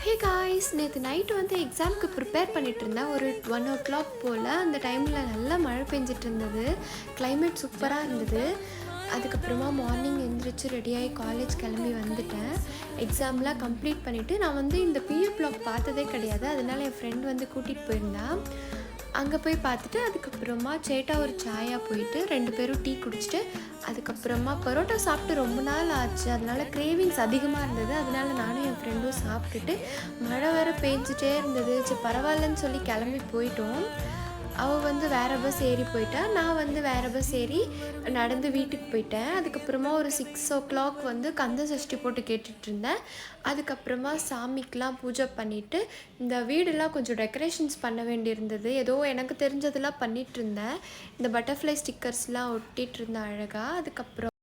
Hey guys, நேற்று night வந்து எக்ஸாமுக்கு ப்ரிப்பேர் பண்ணிகிட்டு இருந்தேன். ஒரு 1 o'clock போல் அந்த டைமில் நல்லா மழை பெஞ்சிட்டு இருந்தது. கிளைமேட் சூப்பராக இருந்தது. அதுக்கப்புறமா மார்னிங் எழுந்திரிச்சு ரெடியாகி காலேஜ் கிளம்பி வந்துட்டேன். எக்ஸாம்லாம் கம்ப்ளீட் பண்ணிவிட்டு நான் வந்து இந்த பியூ பார்த்ததே கிடையாது. அதனால் என் ஃப்ரெண்ட் வந்து கூட்டிகிட்டு போயிருந்தேன். அங்கே போய் பார்த்துட்டு அதுக்கப்புறமா சேட்டா ஒரு சாயாக போயிட்டு 2 பேரும் டீ குடிச்சிட்டு அதுக்கப்புறமா பரோட்டா சாப்பிட்டு ரொம்ப நாள் ஆச்சு. அதனால் கிரேவிங்ஸ் அதிகமாக இருந்தது. அதனால் நானும் என் ஃப்ரெண்டும் சாப்பிட்டுட்டு மழை வேறு பெஞ்சிட்டே இருந்தது. சரி பரவாயில்லன்னு சொல்லி கிளம்பி போயிட்டோம். அவள் வந்து வேறு பஸ் ஏறி போயிட்டா, நான் வந்து வேறு பஸ் ஏறி நடந்து வீட்டுக்கு போயிட்டேன். அதுக்கப்புறமா ஒரு 6 o'clock வந்து கந்த சஷ்டி போட்டு கேட்டுட்ருந்தேன். அதுக்கப்புறமா சாமிக்கெலாம் பூஜை பண்ணிவிட்டு இந்த வீடெல்லாம் கொஞ்சம் டெக்கரேஷன்ஸ் பண்ண வேண்டியிருந்தது. ஏதோ எனக்கு தெரிஞ்சதெல்லாம் பண்ணிகிட்ருந்தேன். இந்த பட்டர்ஃப்ளை ஸ்டிக்கர்ஸ்லாம் ஒட்டிகிட்டு இருந்தேன் அழகாக. அதுக்கப்புறம்